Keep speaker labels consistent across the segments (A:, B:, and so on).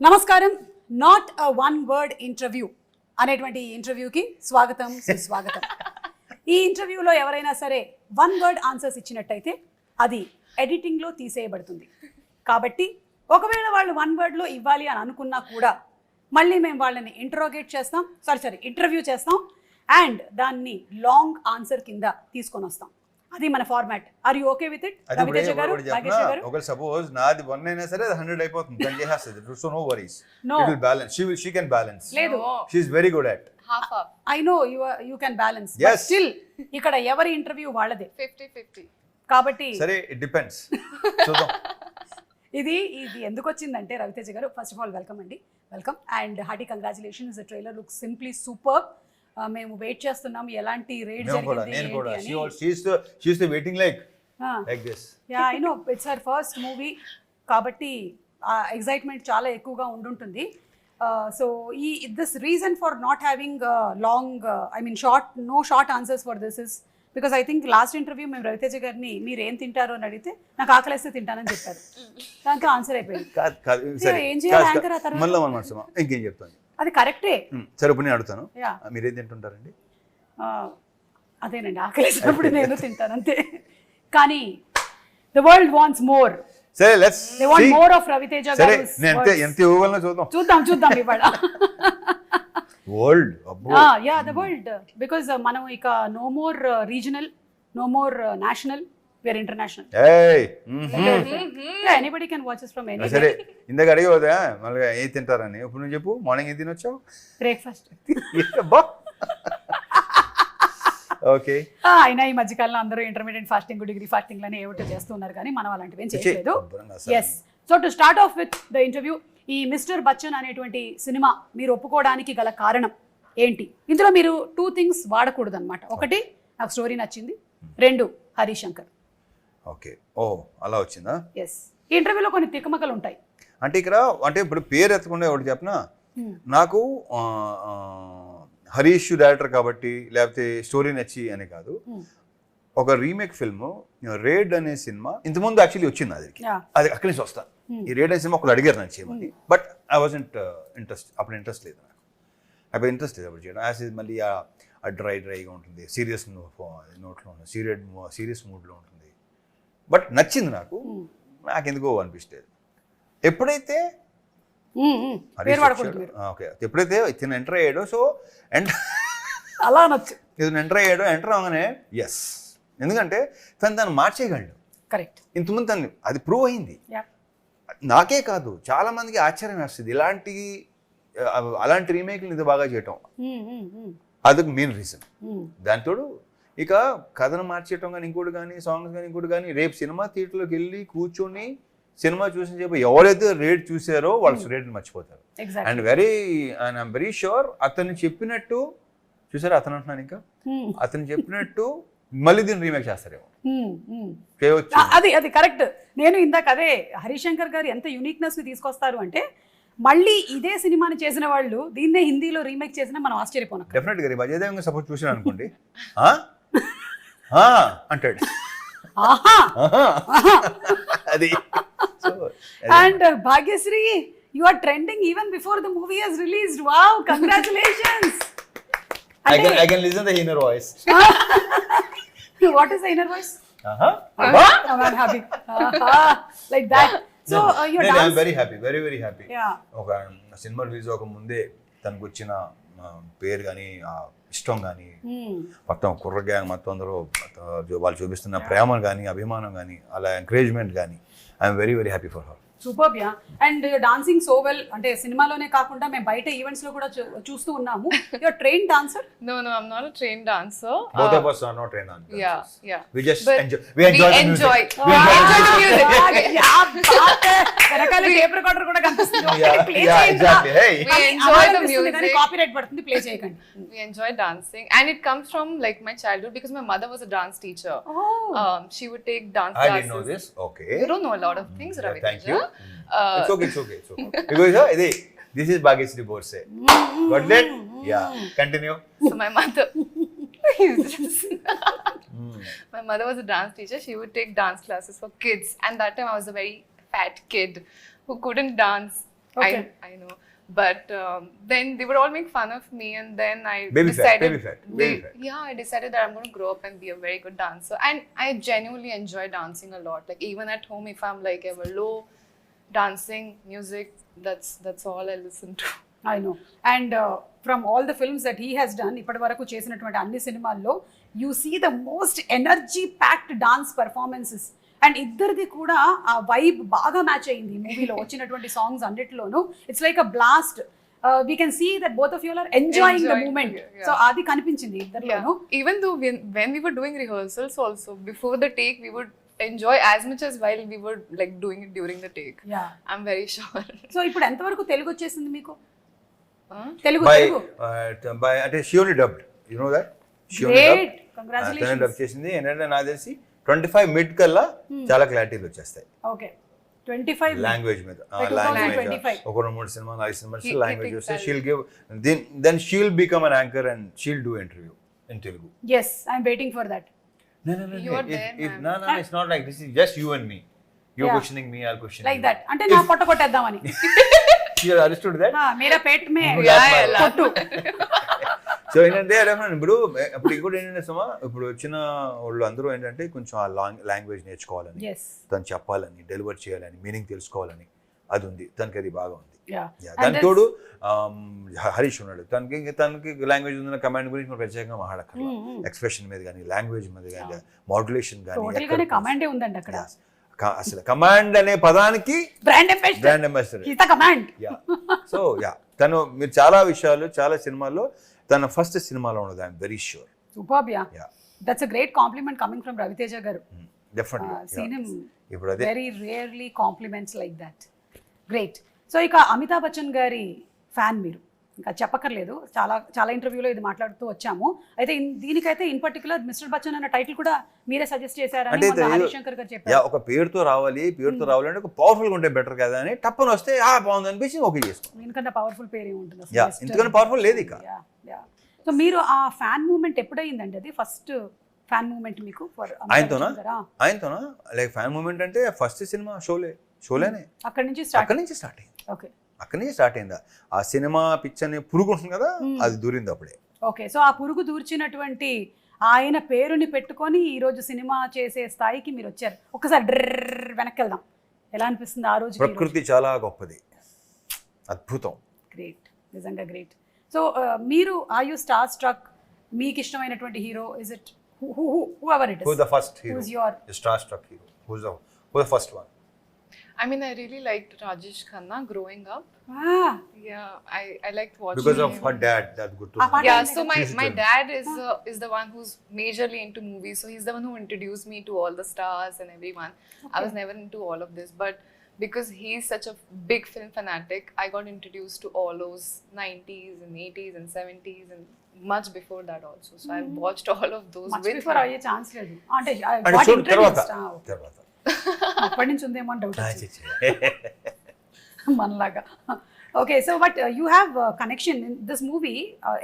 A: నమస్కారం. Not a one word interview అనేటువంటి ఇంటర్వ్యూకి స్వాగతం, సుస్వాగతం. ఈ ఇంటర్వ్యూలో ఎవరైనా సరే వన్ వర్డ్ ఆన్సర్స్ ఇచ్చినట్టయితే అది ఎడిటింగ్లో తీసేయబడుతుంది. కాబట్టి ఒకవేళ వాళ్ళు వన్ వర్డ్లో ఇవ్వాలి అని అనుకున్నా కూడా మళ్ళీ మేము వాళ్ళని ఇంటర్వ్యూ చేస్తాం అండ్ దాన్ని లాంగ్ ఆన్సర్ కింద తీసుకొని వస్తాం. అది మన format. Are you okay with it? Ravi Teja గారు, నాగేష్ గారు.
B: ఒకవేళ సపోజ్ నాది 1 అయినా సరే 100 అయిపోతుంది. దాన్ని చేసేస్తుంది. So no worries. It will balance. She can balance.
A: లేదు.
B: She is very good at.
C: Half.
A: I know you can balance.
B: Yes.
A: But still ఇక్కడ ఎవరి ఇంటర్వ్యూ వాళ్ళదే.
C: 50-50.
A: కాబట్టి
B: సరే, it depends. చూద్దాం.
A: ఇది ఎందుకు వచ్చిందంటే రవితేజ గారు, ఫస్ట్ ఆఫ్ ఆల్ వెల్కమ్ అండి. Welcome and hearty congratulations. The trailer looks simply super. మేము వెయిట్ చేస్తున్నాం ఎలాంటి రేట్ జరిగింది
B: నేను కూడా
A: అని.
B: she is waiting like this.
A: Yeah, I know it's her first movie కాబట్టి ఎక్సైట్మెంట్ చాలా ఎక్కువగా ఉండుంటుంది. So this reason for not having long short answers for this is because I think last interview మేము రవితేజ గారిని మీరు ఏం తింటారు అని అడిగితే నాకు ఆకలిస్తే తింటానని చెప్పారు. దాంతో ఆన్సర్ అయిపోయింది. ఏం చేయాలి యాంకర్ ఆ తర్వాత?
B: మళ్ళీ ఇంకేం చెప్తాను.
A: అది కరెక్టే.
B: సరే, ఇప్పుడు నేను అడుగుతాను, మీరేం తింటుంటారండి?
A: అదేనండి, ఆకలిసినప్పుడు నేను తింటాను అంతే. కానీ ద వరల్డ్ వాంట్స్ మోర్.
B: సరే, let's
A: they want more of Ravi Teja
B: సరే,
A: గారు.
B: నేను ఎంత ఇవ్వగలను
A: చూద్దాం ఇవాళ.
B: World
A: ya, the world. Because మనం ఇక no more regional, no more national, we are international. Anybody can watch us from anywhere.
B: సరే, ఇందాక అడిగి పోదా మళ్ళీ ఏం తింటారని. ఇప్పుడు నువ్వు చెప్పు, మార్నింగ్ ఏం తినొచ్చావు?
A: బ్రేక్ఫాస్ట్.
B: ఓకే.
A: అయినా ఈ మధ్యకాలంలో అందరూ ఇంటర్మీడియట్ ఫాస్టింగ్, డిగ్రీ ఫాస్టింగ్ లని ఏమిటో చేస్తున్నారు కానీ మనం అలాంటివి ఏం చేయలేదు. Yes. So to start off with the interview, ఈ మిస్టర్ బచ్చన్ అనేటువంటి సినిమా మీరు ఒప్పుకోవడానికి గల కారణం ఏంటి? ఇందులో మీరు 2 థింగ్స్ వాడకూడదు అనమాట. ఒకటి, నాకు స్టోరీ నచ్చింది. 2, హరిశంకర్.
B: ఓకే. ఓ, అలా వచ్చిందా?
A: ఎస్. ఈ ఇంటర్వ్యూలో కొన్ని తికమకలు ఉంటాయి.
B: అంటే ఇక్కడ ఇప్పుడు పేరు ఎత్తకుండా ఒకటి చెప్పనా, నాకు హరీష్ డైరెక్టర్ కాబట్టి లేకపోతే స్టోరీ నచ్చి అని కాదు. ఒక రీమేక్ ఫిల్మ్ రేడ్ అనే సినిమా ఇంతకుముందు యాక్చువల్లీ వచ్చింది. అది అక్కడి నుంచి వస్తా. ఈ రేడ్ అనే సినిమా ఒకరు అడిగారు నాకు చేయమని. బట్ ఐ వాజంట్ అప్పుడు ఇంట్రెస్ట్ లేదు నాకు. అప్పుడు చేయడం యాజ్ మళ్ళీ ఆ డ్రైగా ఉంటుంది, సీరియస్ నోట్లో ఉంటుంది, సీరియస్ మూడ్లో ఉంటుంది. బట్ నచ్చింది నాకు ఎందుకో అనిపిస్తుంది. ఎప్పుడైతే ఇతను ఎంటర్ అయ్యాడో, సో
A: అలా నచ్చు
B: ఇతను ఎంటర్ అవగానే ఎస్, ఎందుకంటే తను మార్చేయగలడు.
A: కరెక్ట్.
B: ఇంతకుముందు తను అది ప్రూవ్ అయింది. నాకే కాదు, చాలా మందికి ఆశ్చర్యం వేస్తుంది అలాంటి రీమేక్లు ఇంత బాగా చేయటం. అదొక మెయిన్ రీజన్. దాంతోడు ఇక కథను మార్చేయటం కానీ ఇంకోటి కానీ సాంగ్స్ కానీ ఇంకోటి కానీ, రేపు సినిమా థియేటర్లోకి వెళ్ళి కూర్చొని సినిమా చూసిన చెప్పి ఎవరైతే రేట్ చూసారో వాళ్ళు రేట్ని మర్చిపోతారు. అండ్ ఐఎమ్ వెరీ షూర్ అతను చెప్పినట్టు చూసారా, అతను అంటున్నాను ఇంకా అతను చెప్పినట్టు మళ్ళీ దీన్ని రీమేక్ చేస్తారేమో.
A: అది కరెక్ట్. నేను ఇందాక అదే హరిశంకర్ గారు ఎంత యూనిక్నెస్ ని తీసుకొస్తారు అంటే, మళ్ళీ ఇదే సినిమాని చేసిన వాళ్ళు దీన్నే హిందీలో రీమేక్ చేసినా మనం ఆశ్చర్యపోను.
B: డెఫినెట్ గా అజయ్ దేవగన్ సపోజ్ చూసాను అనుకోండి, అంటాడు అది.
A: And Bhagyashri, you are trending even before the movie has released. Wow, congratulations.
B: I can listen the inner voice.
A: What is the inner voice? I'm happy. Like that. So you're dancing.
B: I'm very happy, very very happy.
A: Yeah.
B: ఒక cinema release అవ్వక ముందే తనకు వచ్చిన పేరు కానీ ఇష్టం కానీ మొత్తం కుర్ర గ్యాంగ్ మొత్తం అందరూ వాళ్ళు చూపిస్తున్న ప్రేమ కానీ అభిమానం కానీ అలా ఎంకరేజ్మెంట్ కానీ I'm very very happy for her.
A: Super. Yeah. And dancing so well. అంటే సినిమాలోనే కాకుండా మేము బయట ఈవెంట్స్ లో కూడా చూస్తూ ఉన్నాము. You are trained dancer?
C: No, I'm not a trained dancer.
B: Both of us are not trained dancers.
C: Yeah.
B: We just
C: but
B: enjoy the music.
C: We enjoy the music.
A: Yeah, వెనకాల టేప్ రికార్డర్ కూడా కనిపిస్తుంది.
B: Yeah, exactly. Hey.
C: We enjoy the music.
A: Copyright పడుతుంది, play చేయకండి.
C: We enjoy dancing and it comes from like my childhood because my mother was a dance teacher. She would take dance classes.
B: I didn't know this. Okay.
C: You don't know a lot of things, Ravi.
B: Thank you. It's okay. Because this is Bhagyashree Borse. Got it? Yeah. Continue.
C: So my mother my mother was a dance teacher. She would take dance classes for kids, and that time I was a very fat kid who couldn't dance.
A: Okay.
C: I I know. But then they would all make fun of me, and then I
B: Baby fat,
C: decided,
B: baby fat, baby fat.
C: yeah, I decided that I'm going to grow up and be a very good dancer. And I genuinely enjoy dancing a lot. Like even at home, if I'm like ever low, dancing, music, that's all I listen to.
A: I know and from all the films that he has done ఇప్పటి వరకు చేసినటువంటి అన్ని సినిమాల్లో you see the most energy packed dance performances and ఇద్దరిది కూడా ఆ vibe బాగా match అయింది ఈ మూవీలో వచ్చినటువంటి సాంగ్స్ అన్నిటిలోనూ it's like a blast we can see that both of you are enjoying the moment so అది కనిపించింది ఇద్దరిలోనూ
C: Even though when we were doing rehearsals also, before the take, we would enjoy as much as while we were like doing it during the take.
A: Yeah
C: I'm very sure.
A: So ఇప్పుడు ఎంతవరకు తెలుగు వచ్చేసింది మీకు Telugu
B: By
A: Telugu
B: by అంటే she only dubbed, you know that she only
A: great
B: dubbed. తనే
A: congratulations
B: dub చేసింది. ఏంటంటే నాకు తెలిసి 25 మిడ్ కల్లా చాలా క్లారిటీలు వచ్చేస్తాయి
A: ఓకే 25
B: లాంగ్వేజ్ మీద.
A: By 2025.
B: ఒక 3 సినిమా 4 సినిమాస్
C: He
B: లాంగ్వేజ్
C: thinks
B: వస్తే
C: that-
B: she'll give then she'll become an anchor and she'll do interview in Telugu.
A: Yes I'm waiting for that
B: No,
C: You are there, ma'am.
B: no, it's not like this. Is just you and me. You're
A: Yeah.
B: questioning me, I'll question
A: like
B: you.
A: That అంటే నా పొట్ట కొట్టేద్దామని
B: You understood that?
A: Mera Peth May
C: Yeah, yeah,
A: కొట్టు
B: so ఏంటంటే ఇప్పుడు ఇంకోటి ఏంటంటే సుమా ఇప్పుడు వచ్చిన వాళ్ళు అందరూ ఏంటంటే కొంచెం ఆ లాంగ్వేజ్ నేర్చుకోవాలని,
A: ఎస్
B: తను చెప్పాలని, డెలివర్ చేయాలని, మీనింగ్ తెలుసుకోవాలని అది ఉంది. తనకి అది బాగా ఉంది.
A: యా
B: దానికి తోడు హరీష్ ఉన్నాడు. తనకి లాంగ్వేజ్ ఉన్న కమాండ్ గురించి మనం ప్రత్యేకంగా మాట్లాడక్కర్లా. ఎక్స్ప్రెషన్ మీద కానీ, లాంగ్వేజ్ మీద కానీ, మాడ్యులేషన్
A: టోటల్ గానే
B: కానీ,
A: కమాండే ఉందండి అక్కడ
B: అసలు కమాండ్ అనే పదానికి
A: brand ambassador
B: brand ambassador.
A: Hitha command
B: so తను మీరు చాలా విషయాలు చాలా సినిమాల్లో తన ఫస్ట్ సినిమాలో ఉన్నది. I'm very sure.
A: Superb ya
B: Yeah.
A: That's a great compliment coming from Ravi Teja గారు
B: డెఫినెట్లీ
A: సీన్ హిమ్
B: ఇప్పుడు అదే
A: very rarely compliments like that great so ఇక అమితాబ్ బచ్చన్ గారి ఫ్యాన్ మీరు ఇంకా చెప్పక్కర్లేదు చాలా చాలా ఇంటర్వ్యూలో ఇది మాట్లాడుతూ వచ్చాము అయితే దీనికైతే ఇన్ పర్టికులర్ మిస్టర్ బచ్చన్ అన్న టైటిల్ కూడా మీరే సజెస్ట్ చేశారని
B: అంటే
A: మొన్న హరిశంకర్ గారు చెప్పారు
B: ఒక పేరుతో రావాలంటే ఒక పవర్ఫుల్ ఉంటే బెటర్ కదా అని టప్పని వస్తే బాగుంది అనిపించి ఓకే చేసుకో.
A: దీనికన్నా పవర్ఫుల్ పేరు ఏముంటుంది
B: యా ఎందుకంటే పవర్ఫుల్ లేదు ఇక.
A: సో మీరు ఆ ఫ్యాన్ మూమెంట్ ఎప్పుడైందండి అది ఫస్ట్ ఫ్యాన్ మూమెంట్ మీకు ఫర్
B: ఆయనతోనా లైక్ ఫ్యాన్ మూమెంట్ అంటే ఫస్ట్ సినిమా షోలేనే
A: అక్కడి నుంచి స్టార్ట్
B: అక్కడి నుంచి స్టార్ట్ అయింది.
A: ఓకే
B: అక్కడి నుంచి స్టార్ట్ అయిందా ఆ సినిమా పిక్చర్ అని పురుగు ఉంటుంది కదా అది దూరింది అప్పుడే.
A: ఓకే సో ఆ పురుగు దూర్చినటువంటి ఆయన పేరుని పెట్టుకొని ఈరోజు సినిమా చేసే స్థాయికి మీరు వచ్చారు. ఒకసారి డ్రర్ వెనక్కి వెళ్దాం. ఎలా అనిపిస్తుంది ఆ రోజు?
B: ప్రకృతి చాలా గొప్పది, అద్భుతం.
A: గ్రేట్, నిజంగా గ్రేట్. సో మీరు ఆర్ యూ స్టార్ స్ట్రక్? మీకు ఇష్టమైనటువంటి hero is it whoever it is?
B: Who's the first hero?
A: Who's your
B: star-struck hero? Who's the first one?
C: I mean, I really liked Rajesh Khanna growing up. Yeah, I liked watching
B: Because of
C: him.
B: her dad, that's good to know.
A: Apart-
C: Yeah,
A: Like
C: so
A: a
C: my dad is the one who's majorly into movies. So he's the one who introduced me to all the stars and everyone. I was never into all of this, but because he's such a big film fanatic, I got introduced to all those 90s and 80s and 70s and much before that also. So I've watched all of those
A: much
C: with
A: before
C: him.
A: అయ్యే chance లేదు అంటే
B: అంటే
A: got
B: చూడు తర్వాత
A: introduced. అప్పటి నుంచి ఉందేమో అని డౌట్ మనలాగా. Okay so but you have connection in this movie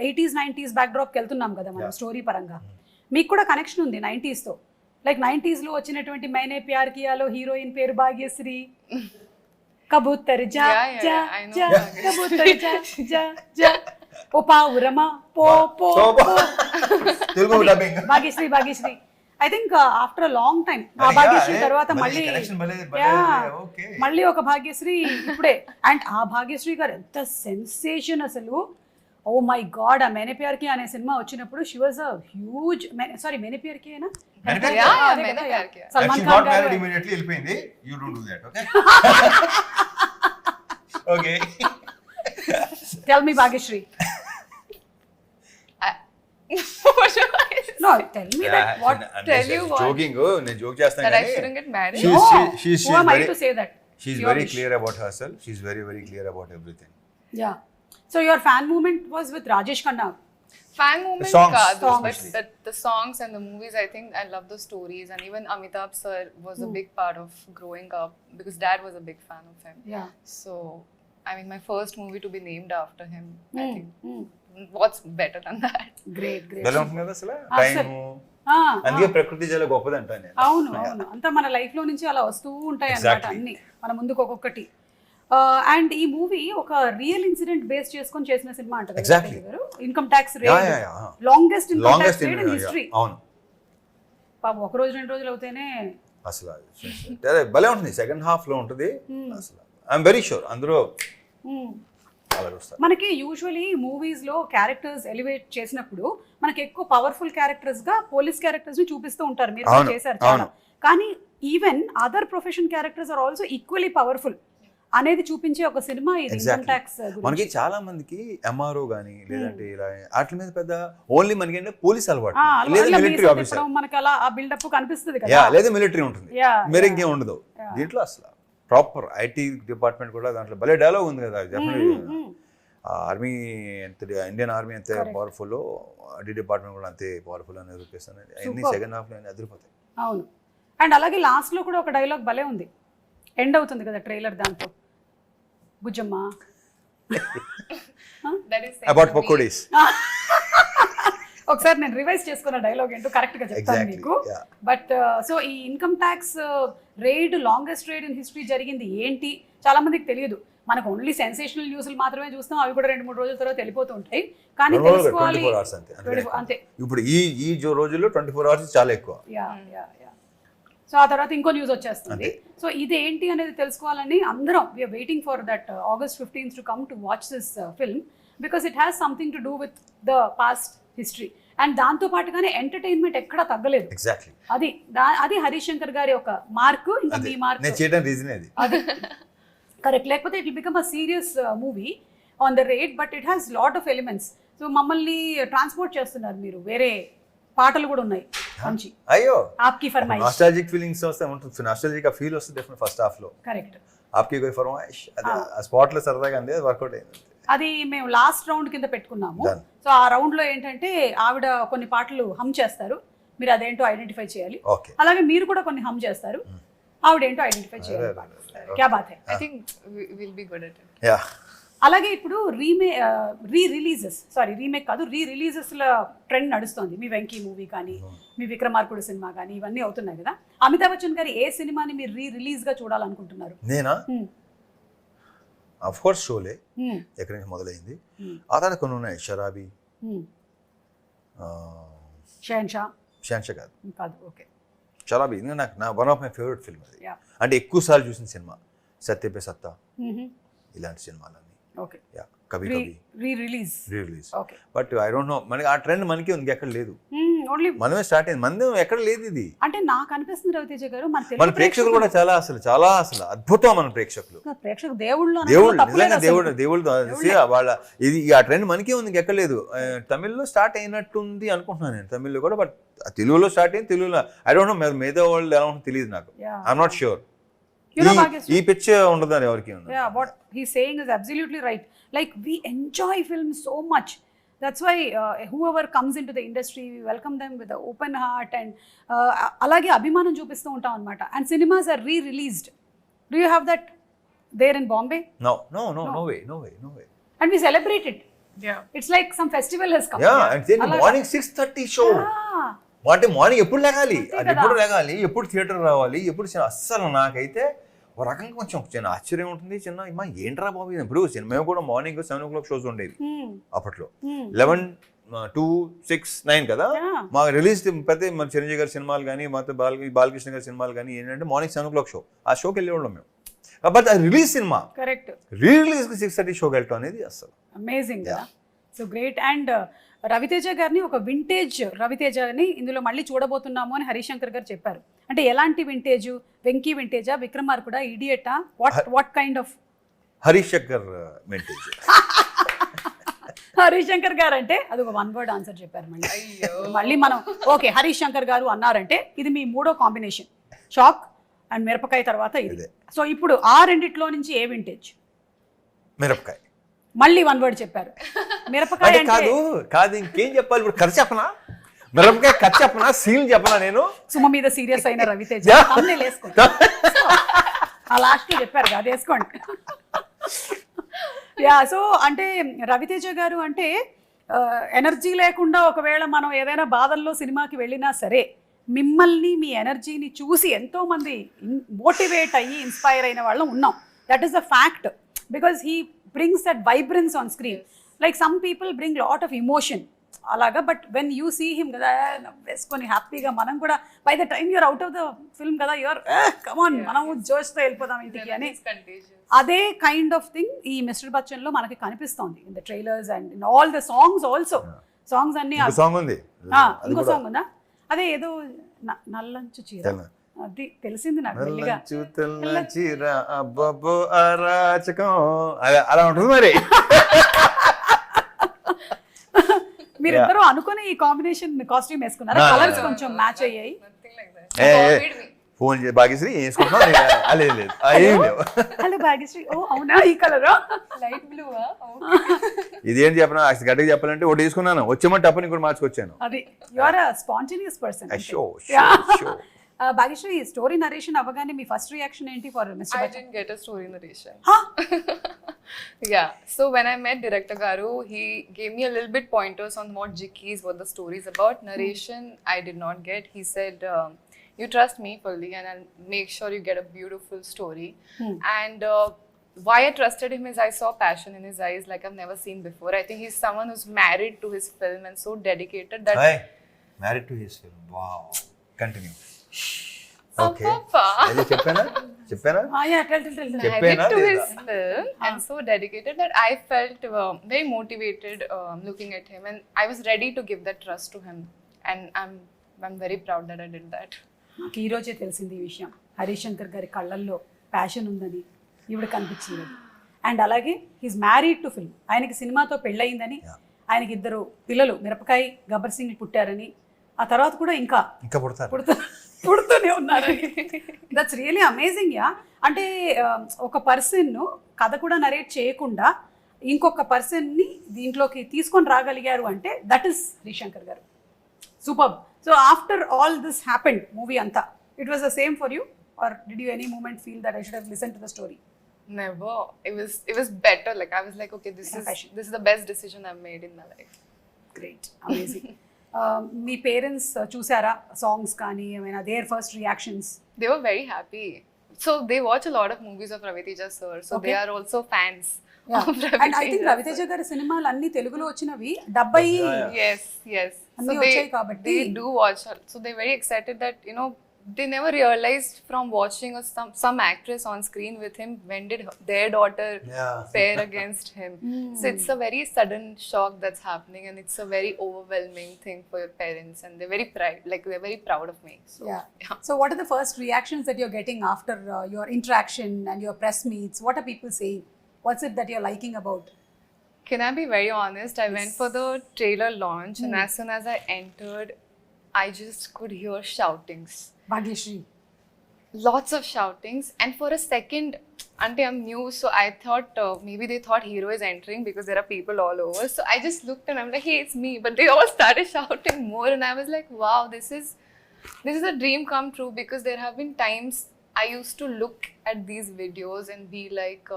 A: 80s 90s బ్యాక్డ్రాప్కి వెళ్తున్నాం కదా మనం స్టోరీ పరంగా. మీకు కూడా కనెక్షన్ ఉంది 90sతో. లైక్ 90sలో వచ్చినటువంటి మైనే ప్యార్ కియాలో హీరోయిన్ పేరు భాగ్యశ్రీ. కబూతర్ జా
C: Yeah,
A: జా
C: I know
A: జా
C: Bhagyashree.
A: కబూతర్ జా జా జా ఓ పావురమా పో పో
B: Telugu dubbing
A: Bhagyashri I think after a long time ఆ భాగ్యశ్రీ తర్వాత మళ్ళీ మళ్ళీ ఒక భాగ్యశ్రీ ఇప్పుడే. అండ్ ఆ భాగ్యశ్రీ గారు ఎంత సెన్సేషన్ అసలు. ఓ మై గాడ్ ఆ మేనే ప్యార్ కి అనే సినిమా వచ్చినప్పుడు she was a huge sorry Maine Pyar Kiya అయినా
C: Yeah, Maine Pyar Kiya.
A: Salman Khan గారు
B: immediately వెళ్ళిపోయింది. You don't do that, okay? Okay.
A: Tell me Bhagyashri. No, tell me that what
C: Tell you what?
B: Joking, నేను జోక్ చేస్తాను
C: That I
B: కానీ
C: shouldn't get married.
B: she's
A: who am I
B: very-
A: to say that?
B: she's
A: Your
B: very
A: wish.
B: clear about herself. She's very clear about everything.
A: Yeah. So your fan movement was with Rajesh Khanna.
C: Fan movement
B: songs,
C: kaadu,
A: songs.
C: but the songs and the movies, I think I love the stories, and even Amitabh sir was a big part of growing up because dad was a big fan of him.
A: Yeah.
C: So I mean, my first movie to be named after him, I think what's better than that?
A: Great.
B: ఎలా ఉంటుంది కదా అసలు
A: Ah, sir.
B: Time. అందుకే ప్రకృతి చాలా గొప్పది అంటాను నేను.
A: అవును అంతా మన లైఫ్ లో నుంచి అలా వస్తూ ఉంటాయి అన్నమాట
B: Exactly.
A: అన్ని మన ముందుకు ఒక్కొక్కటి. అండ్ ఈ మూవీ ఒక రియల్ ఇన్సిడెంట్ బేస్ చేసుకొని చేసిన సినిమా అంటారు
B: Exactly.
A: Income tax
B: Yeah, yeah, yeah.
A: Longest income
B: longest
A: tax rate in history.
B: అవును
A: పాపం ఒక రోజు 2 రోజులు అవుతేనే
B: అసలు అదే భలే ఉంటుంది, సెకండ్ హాఫ్ లో ఉంటుంది అసలు. ఐఎమ్ వెరీ షూర్ అందరూ అలా చూస్తారు.
A: మనకి యూజువలీ మూవీస్ లో క్యారెక్టర్స్ ఎలివేట్ చేసినప్పుడు మనకి ఎక్కువ పవర్ఫుల్ క్యారెక్టర్స్ గా పోలీస్ క్యారెక్టర్స్ ని చూపిస్తూ ఉంటారు, మీరు కూడా
B: అవును,
A: చేశారు చాలా.
B: అవును.
A: కానీ even other profession characters are also equally powerful అనేది చూపించే ఒక సినిమా ఇది ఇన్కమ్
B: Exactly.
A: ట్యాక్స్.
B: మనకి చాలా మందికి ఎంఆర్ఓ గానీ లేదంటే ఇలా వాటి మీద పెద్ద ఓన్లీ మనకి ఏంటంటే పోలీస్ అలవాటు లేదా మిలిటరీ ఆఫీసర్,
A: మనకి అలా ఆ బిల్డప్ కనిపిస్తుంది
B: యా
A: కదా.
B: లేదా మిలిటరీ ఉంటుంది,
A: Yeah,
B: మీరు
A: yeah.
B: ఇంకేం ఉండదు దీంట్లో. అసలు ప్రాపర్ ఐటీ డిపార్ట్మెంట్ కూడా దాంట్లో భలే డైలాగ్ ఉంది కదా, డెఫినెట్లీ ఆర్మీ ఎంత ఇండియన్ ఆర్మీ ఎంత పవర్ఫుల్, ఐటీ డిపార్ట్మెంట్ కూడా అంతే పవర్ఫుల్ అని చూపిస్తాను. అన్ని సెకండ్ హాఫ్ లో అదిరిపోతాయి.
A: అవును. అండ్ అలాగే లాస్ట్ లో కూడా ఒక డైలాగ్ భలే ఉంది, ఎండ్ అవుతుంది కదా ట్రైలర్ దాంతో, Bujjamma
C: That is
B: about pakodis.
A: ఒకసారి నేను రివైజ్ చేసుకున్న డైలాగ్ ఏంటో కరెక్ట్ గా చెప్తాను
B: Exactly,
A: మీకు.
B: yeah.
A: బట్ సో ఈ income tax raid longest raid in history జరిగింది ఏంటి చాలా మందికి తెలియదు. మనకు ఓన్లీ సెన్సేషనల్ న్యూస్లు మాత్రమే చూస్తాం, అవి కూడా 2-3 రోజుల తర్వాత వెళ్ళిపోతూ ఉంటాయి. కానీ తెలుసుకోవాలి
B: 24 hours అంతే.
A: 24 అంతే.
B: ఇప్పుడు ఈ రోజుల్లో 24 hours చాలా ఎక్కువ.
A: Yeah yeah yeah. సో ఆ తర్వాత ఇంకో న్యూస్ వచ్చేస్తుంది. సో ఇది ఏంటి అనేది తెలుసుకోవాలని అందరం we're waiting for that August 15th to come to watch this film because it has something to do with the past history. And దాంతో పాటుగానే ఎంటర్టైన్మెంట్ ఎక్కడా తగ్గలేదు.
B: ఎగ్జాక్ట్లీ
A: అది హరీష్ శంకర్ గారి ఒక మార్కు, ఇంకా మీ మార్క్
B: నేను చేయడం రీజన్ అది.
A: అది కరెక్ట్. లేకపోతే it will become a serious movie on the rate, but it has lot of elements. So మమ్మల్ని ట్రాన్స్పోర్ట్ చేస్తున్నారు మీరు, వేరే పాటలు కూడా ఉన్నాయి మంచి.
B: అయ్యో
A: ఆప్కి ఫర్మాయిష్,
B: నాస్టాలజిక్ ఫీలింగ్స్ వస్తే ఉంటుంది, నాస్టాలజిక్ ఫీల్ వస్తుంది డెఫినెట్ ఫస్ట్ హాఫ్ లో.
A: కరెక్ట్.
B: ఆప్కి కోయి ఫర్మాయిష్ అది ఆ స్పాట్ లో సరదాగా అంది, వర్కౌట్ అయింది.
A: అది మేము లాస్ట్ రౌండ్ కింద పెట్టుకున్నాము.
B: Done.
A: సో ఆ రౌండ్ లో ఏంటంటే ఆవిడ కొన్ని పాటలు హమ్ చేస్తారు, మీరు అదేంటో ఐడెంటిఫై చేయాలి.
B: ఓకే,
A: అలాగే మీరు కూడా కొన్ని హమ్ చేస్తారు, ఆవిడేంటో ఐడెంటిఫై చేయాలి. క్యా బాత్ హై.
C: I think we'll be good at it.
B: Ya.
A: అలాగే ఇప్పుడు రీమేక్ కాదు, రీ రిలీజెస్ల ట్రెండ్ నడుస్తుంది. మీ వెంకీ మూవీ కానీ, మీ విక్రమార్కుడు సినిమా కానీ, ఇవన్నీ అవుతున్నాయి కదా. అమితాబ్ బచ్చన్ గారి ఏ సినిమాని మీరు రిలీజ్ గా చూడాలనుకుంటున్నారు?
B: నేనా ఆఫ్ కోర్స్ షోలే ఎక్కడి నుంచి మొదలైంది. ఆ తర్వాత కొన్ని ఉన్నాయి, షరాబీ, షాన్షా కాదు,
A: ఓకే.
B: షరాబీ నాకు one of my favourite film అది.
A: Yeah.
B: అంటే ఎక్కువ సార్లు చూసిన సినిమా సత్యపే సత్తా, ఇలాంటి సినిమాలన్నీ.
A: Okay.
B: Yeah, Kabhi Kabhi
A: release.
B: Okay. But I don't know, మనకి ఆ ట్రెండ్ మనకి ఉంది, ఎక్కడ లేదు.
A: ఓన్లీ
B: మనమే స్టార్ట్ అయింది, మంది ఎక్కడ లేదు ఇది.
A: అంటే నాకు అనిపిస్తుంది రవితేజ గారు,
B: మన ప్రేక్షకులు కూడా చాలా అసలు అద్భుతం. మన ప్రేక్షకులు
A: దేవుళ్ళు
B: నిజంగా దేవుళ్ళు వాళ్ళ ఇది ఆ ట్రెండ్ మనకే ఉంది, ఎక్కడ లేదు. తమిళ్లో స్టార్ట్ అయినట్టుంది అనుకుంటున్నాను నేను, తమిళ్లో కూడా. బట్ తెలుగులో స్టార్ట్ అయింది, తెలుగులో ఐ డోంట్ నో మిగతా వరల్డ్ ఎలా ఉంటుందో తెలియదు నాకు. I'm not sure. ఈ పిచ్ ఉండదని ఎవరికి ఉంది.
A: Yeah, what he's saying is absolutely right. Like we enjoy film so much. That's why whoever comes into the industry, we welcome them with an open heart and alage abhimanam చూపిస్తూ ఉంటాం అన్నమాట. And cinemas are re-released. Do you have that there in Bombay?
B: No way.
A: And we celebrate it.
C: Yeah.
A: It's like some festival has come.
B: Yeah, and then morning 6:30 show. అంటే morning ఎప్పుడు లేగాలి, అది ఎప్పుడు లేగాలి, ఎప్పుడు theatre రావాలి, ఎప్పుడు అస్సలు నాకైతే ఒక రకంగా కొంచెం చిన్న ఆశ్చర్యం ఉంటుంది. చిన్న ఏంట్రా బాబు ఇప్పుడు మేము కూడా మార్నింగ్ 7 o'clock షోస్ ఉండేవి అప్పట్లో. 11, 2, 6, 9 కదా మాకు రిలీజ్. ప్రతి మన చిరంజీవి గారి సినిమాలు కానీ, మొత్తం బాలకృష్ణ గారి సినిమాలు కానీ ఏంటంటే మార్నింగ్ 7 o'clock షో, ఆ షోకి వెళ్ళేవాళ్ళం మేము. బట్ అది రిలీజ్ సినిమా,
A: కరెక్ట్,
B: రిలీజ్ 6:30 షోకి వెళ్ళటం అనేది అసలు
A: అమేజింగ్ కదా. So great. అండ్ రవితేజ గారిని ఒక వింటేజ్ రవితేజని ఇందులో మళ్ళీ చూడబోతున్నాము అని హరీష్ శంకర్ గారు చెప్పారు. అంటే ఎలాంటి వింటేజ్? వెంకీ వింటేజా, విక్రమార్కుడా, ఇడియటా, what kind of?
B: Harish Shankar vintage.
A: Harish Shankar గారు అంటే అది ఒక 1 word ఆన్సర్ చెప్పారు. మళ్ళీ మనం ఓకే హరీష్ శంకర్ గారు అన్నారంటే ఇది మీ 3వ కాంబినేషన్, షాక్ అండ్ మిరపకాయ తర్వాత ఇది. సో ఇప్పుడు ఆ రెండిట్లో నుంచి ఏ వింటేజ్?
B: మిరపకాయ.
A: మళ్ళీ 1 word చెప్పారు. మిరపకాయ
B: కాదు ఇంకేం చెప్పాలి ఇప్పుడు? ఖర్చు చెప్పనా? మిరపకాయ ఖర్చు చెప్పనా? సీల్ చెప్పనా? నేను
A: సుమ మీద సీరియస్ అయిన రవితేజ వేసుకోండి. ఆ లాస్ట్ లో చెప్పారు అది వేసుకోండి. యా, సో అంటే రవితేజ గారు అంటే ఎనర్జీ లేకుండా ఒకవేళ మనం ఏదైనా బాధల్లో సినిమాకి వెళ్ళినా సరే మిమ్మల్ని మీ ఎనర్జీని చూసి ఎంతో మంది మోటివేట్ అయ్యి ఇన్స్పైర్ అయిన వాళ్ళం ఉన్నాం. That is the fact, because he brings that vibrance on screen. Like some people bring lot of emotion అలాగా, but when you see him కదా వేసుకొని హ్యాపీగా, మనం కూడా by the time you're out of the film కదా you're come on మనము జోష్తో వెళ్ళిపోదాం ఇంటికి అని.
C: It's contagious.
A: అదే కైండ్ ఆఫ్ థింగ్ ఈ మిస్టర్ బచ్చన్లో మనకి కనిపిస్తోంది in the trailers and in all the songs also. Songs అన్ని
B: సాంగ్ ఉంది
A: ఇంకో సాంగ్ ఉందా, అదే ఏదో నల్లంచు చీర, అది తెలిసింది నాకు మెల్లిగా.
B: తెల్ల చీర అబ్బబ్బో అరాచకం అలా ఉంటుంది మరి.
A: మీరిద్దరూ అనుకుని ఈ కాంబినేషన్ కాస్ట్యూమ్ వేసుకున్నారు, కలర్స్ కొంచెం మ్యాచ్ అయ్యాయి.
C: Nothing like that. He copied me.
B: Phone చేసి భాగ్యశ్రీ వేసుకుంటున్నాం లేదు లేదు ఏం లేవు.
A: హలో భాగ్యశ్రీ, ఓ అవునా ఈ colour
C: Light blue, huh? Okay.
B: ఇదేంటి చెప్పిన గట్టిగా చెప్పాలంటే ఒకటి తీసుకున్నాను, వచ్చేమంటే టప్పని ఇంకోటి మార్చుకొచ్చాను.
A: అది you are a spontaneous person. Bhagyashri, story narration అవ్వగానే మీ ఫస్ట్ రియాక్షన్ ఏంటి for mister
C: I
A: Bachchan?
C: didn't get a story narration.
A: Huh?
C: Yeah. So when I met director Garu, he gave me a little bit pointers on what Jikki's, what the story is about. Narration, I did not get. He said, "You trust me fully, and I'll make sure you get a beautiful story." And why I trusted him is I saw passion in his eyes like I've never seen before. I think he's someone who's married to his film and so dedicated that.
B: Married to his film. Wow, continue. Okay,
C: Papa.
B: చెప్పానా
C: Married to his film and so dedicated that I felt very motivated looking at him, and I was ready to give that trust to him, and I'm very proud that I did that.
A: నాకు ఈ రోజే తెలిసింది ఈ విషయం. హరీష్ శంకర్ గారి కళ్ళల్లో passion ఉందని ఈవిడ కనిపించింది. అండ్ అలాగే హీస్ మ్యారీడ్ టు ఫిల్మ్, ఆయనకి సినిమాతో పెళ్ళయిందని, ఆయనకి 2 పిల్లలు మిరపకాయ గబ్బర్ సింగ్ పుట్టారని, ఆ తర్వాత కూడా ఇంకా పుడుతూనే ఉన్నారని. That's really amazing. యా, అంటే ఒక పర్సన్ కథ కూడా నరేట్ చేయకుండా ఇంకొక పర్సన్ని దీంట్లోకి తీసుకొని రాగలిగారు అంటే దట్ ఈస్ హరీష్ శంకర్ గారు. Super. So after all this happened movie అంతా, it was the same for you, or did you any moment feel that I should have listen to the story?
C: Never. It was better. Like I was like, okay, this is the best decision I've made in my life.
A: Great, amazing. మీ parents చూసారా songs కానీ ఏమైనా, their first reactions?
C: They were very happy. So they watch a lot of movies of Ravi Teja sir. So they are also fans of Ravi
A: and I think
C: Teja.
A: Ravi Teja గారి సినిమాలు అన్ని తెలుగులో వచ్చినవి 70
C: Yes.
A: అన్ని
C: So
A: వచ్చాయి కాబట్టి
C: they do watch. So they're very excited that they never realized from watching some actress on screen with him when did their daughter pair against him. So it's a very sudden shock that's happening, and it's a very overwhelming thing for your parents, and they're very proud of me. So
A: yeah. So what are the first reactions that you're getting after your interaction and your press meets? What are people saying? What's it that you're liking about?
C: Can I be very honest? I went for the trailer launch, and as soon as I entered, I just could hear shoutings.
A: Bhagyashree.
C: Lots of shoutings, and for a second, until I'm new, so I thought maybe they thought hero is entering because there are people all over. So I just looked and I'm like, hey, it's me. But they all started shouting more, and I was like, wow, this is a dream come true, because there have been times I used to look at these videos and be like,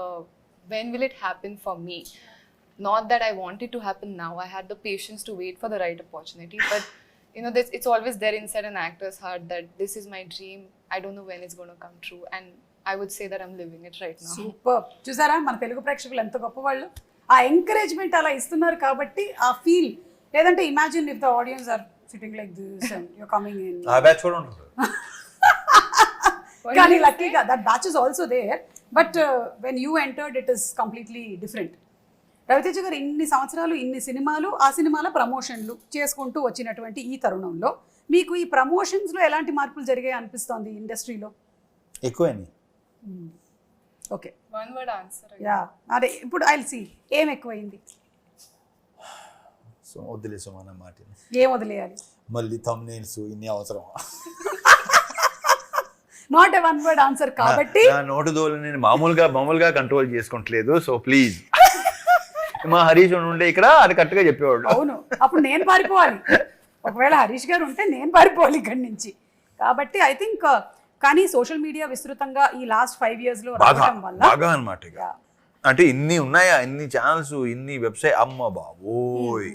C: when will it happen for me? Not that I want it to happen now. I had the patience to wait for the right opportunity, but it's always there inside an actor's heart that this is my dream. I don't know when it's going to come true, and I would say that I'm living it right now.
A: Super. చూసారా మన తెలుగు ప్రేక్షకులు ఎంత గొప్పవాళ్ళు, ఆ encouragement అలా ఇస్తున్నారు కాబట్టి ఆ ఫీల్. లేదంటే imagine if the audience are sitting like this and you are coming in.
B: ఆ బ్యాచ్ కూడా ఉంటుంది.
A: కానీ లక్కీగా that batch is also there, but when you entered it is completely different. Ravi Teja గారు ఇన్ని సంవత్సరాలు ఇన్ని సినిమాలు, ఆ సినిమాల ప్రమోషన్లు చేసుకుంటూ వచ్చినటువంటి ఈ తరుణంలో మీకు ఈ ప్రమోషన్స్లో ఎలాంటి మార్పులు జరిగాయి అనిపిస్తోంది ఇండస్ట్రీలో?
B: ఎక్కువైంది.
A: Okay,
C: One word answer.
A: Yeah, అదే ఇప్పుడు ఐల్ సీ ఏం ఎక్కువైంది.
B: సో వదిలేసాం అన్న మాట.
A: ఏం వదిలేయాలి?
B: మళ్ళీ thumbnails ఇన్ని అవసరం.
A: Not a one word answer కాబట్టి
B: నా నోటు దోలు నేను మామూలుగా కంట్రోల్ చేసుకుంటలేదు. సో ప్లీజ్, మా హరీష్ ఉండే ఇక్కడ అది కరెక్ట్గా చెప్పేవాడు.
A: అవును, అప్పుడు నేను పారిపోవాలి. ఒకవేళ హరీష్ గారు ఉంటే నేను పారిపోవాలి ఇక్కడి నుంచి. కాబట్టి ఐ థింక్ కానీ సోషల్ మీడియా విస్తృతంగా ఈ లాస్ట్ 5 years లో రావడం వల్ల
B: బాగా అనమాట. అంటే ఇన్ని ఉన్నాయా, ఇన్ని ఛానల్స్, ఇన్ని వెబ్సైట్, అమ్మ బాబోయ్.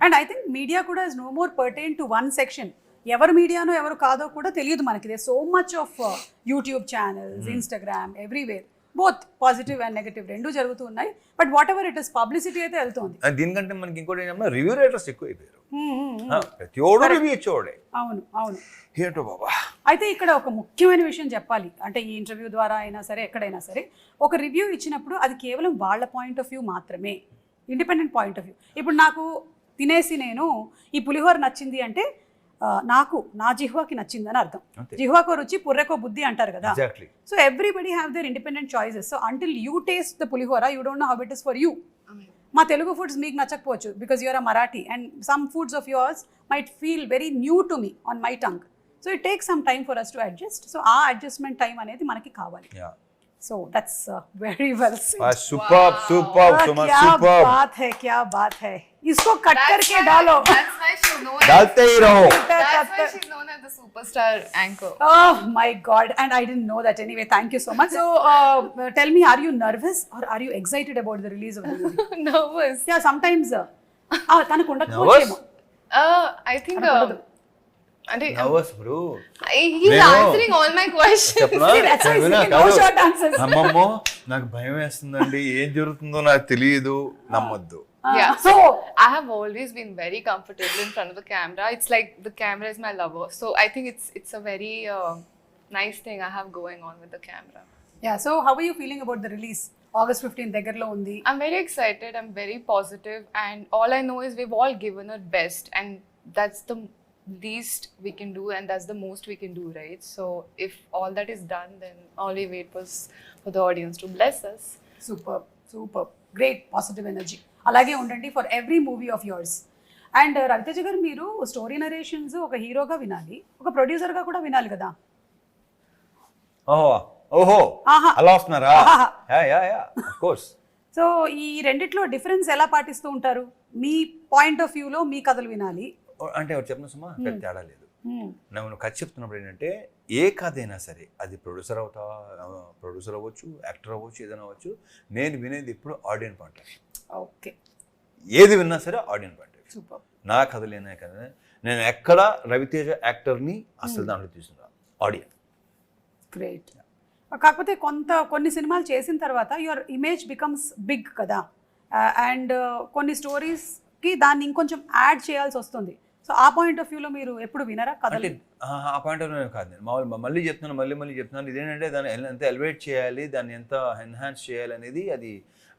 A: అండ్ ఐ థింక్ మీడియా కూడా is no more pertain to one section. ఎవరు మీడియానో ఎవరు కాదో కూడా తెలియదు మనకి. They so much of YouTube channels, Instagram, everywhere. Both positive and negative రెండు జరుగుతూ ఉన్నాయి. But whatever it is publicity అయితే వెళ్తుంది.
B: దీనికంటే మనకి ఇంకోటి ఏంటంటే రివ్యూ రైటర్స్ ఎక్కువ అయిపోయారు. ప్రతి ఒడు రివ్యూ ఇచ్చేవాడే.
A: అవును అవును.
B: ఏంటో బాబా.
A: అయితే ఇక్కడ ఒక ముఖ్యమైన విషయం చెప్పాలి. అంటే ఈ ఇంటర్వ్యూ ద్వారా అయినా సరే ఎక్కడైనా సరే ఒక రివ్యూ ఇచ్చినప్పుడు అది కేవలం వాళ్ళ పాయింట్ ఆఫ్ వ్యూ మాత్రమే, ఇండిపెండెంట్ పాయింట్ ఆఫ్ వ్యూ. ఇప్పుడు నాకు తినేసి నేను ఈ పులిహోర నచ్చింది అంటే నాకు నా జిహ్వాకి నచ్చిందని అర్థం. జిహ్వాకో రుచి పుర్రెకో బుద్ధి అంటారు కదా. So everybody have their independent choices. So until you taste the pulihora you don't know how it is for you. మా తెలుగు ఫుడ్స్ మీకు నచ్చకపోవచ్చు because you're a Marathi and some foods of yours might feel very new to me on my tongue. So it takes some time for us to adjust. So ఆ adjustment time అనేది మనకి కావాలి. So that's very well said.
B: Superb, superb, Suma, superb.
A: क्या बात है. इसको cut करके डालो.
C: That's why she's known.
B: डालते ही रहो.
C: That's why she's known as the superstar anchor.
A: Oh my God! And I didn't know that anyway. Thank you so much. So tell me, are you nervous or are you excited about the release of the movie?
C: Nervous.
A: Yeah, sometimes. తనకు ఉండకపోవచ్చేమో.
C: I think.
B: Nervous, bro.
C: He's answering all my questions.
A: That's why he's giving no short answers.
B: అమ్మమ్మో నాకు భయం వేస్తుందండి, ఏం జరుగుతుందో నాకు తెలియదు, నమ్మొద్దు.
C: Yeah, so I have always been very comfortable in front of the camera. It's like the camera is my lover. So I think it's a very nice thing I have going on with the camera.
A: Yeah, so how are you feeling about the release? August 15th దగ్గరలో ఉంది.
C: I'm very excited. I'm very positive, and all I know is we've all given our best, and that's the least we can do, and that's the most we can do, right? So if all that is done, then all we wait was for the audience to bless us.
A: Superb, great positive energy. అలాగే ఉండండి for every movie of yours. And Ravi Teja గారు, మీరు story narrations ఒక హీరోగా వినాలి, ఒక ప్రొడ్యూసర్గా కూడా వినాలి కదా.
B: ఓహో అలా వస్తున్నారా? Of course.
A: సో ఈ రెండిట్లో డిఫరెన్స్ ఎలా పాటిస్తూ ఉంటారు? మీ పాయింట్ ఆఫ్ వ్యూలో మీ కథలు వినాలి
B: అంటే ఒకటి చెప్పిన సుమా, పెద్ద తేడా లేదు. నువ్వు కథ చెప్తున్నప్పుడు ఏంటంటే ఏ కథ అయినా సరే అది ప్రొడ్యూసర్ అవ్వచ్చు, యాక్టర్ అవ్వచ్చు, ఏదైనా అవ్వచ్చు, నేను వినేది ఇప్పుడు audience point of view.
A: Okay.
B: ఏది విన్నా సరే audience point of view.
A: Super.
B: నా కథలేనా కదా, నేను ఎక్కడ రవితేజ యాక్టర్ని అసలు దాంట్లో తీసుకున్నా ఆడియన్స్.
A: గ్రేట్. కాకపోతే కొన్ని సినిమాలు చేసిన తర్వాత యువర్ ఇమేజ్ బికమ్స్ బిగ్ కదా, అండ్ కొన్ని స్టోరీస్కి దాన్ని ఇంకొంచెం యాడ్ చేయాల్సి వస్తుంది. సో ఆ పాయింట్ ఆఫ్ వ్యూలో మీరు ఎప్పుడు వినరా కథలు?
B: ఆ పాయింట్ ఆఫ్ వ్యూ కాదు, నేను మళ్ళీ చెప్తున్నాను ఇదేంటంటే దాన్ని ఎంత ఎలివేట్ చేయాలి, దాన్ని ఎంత ఎన్హాన్స్ చేయాలి అనేది అది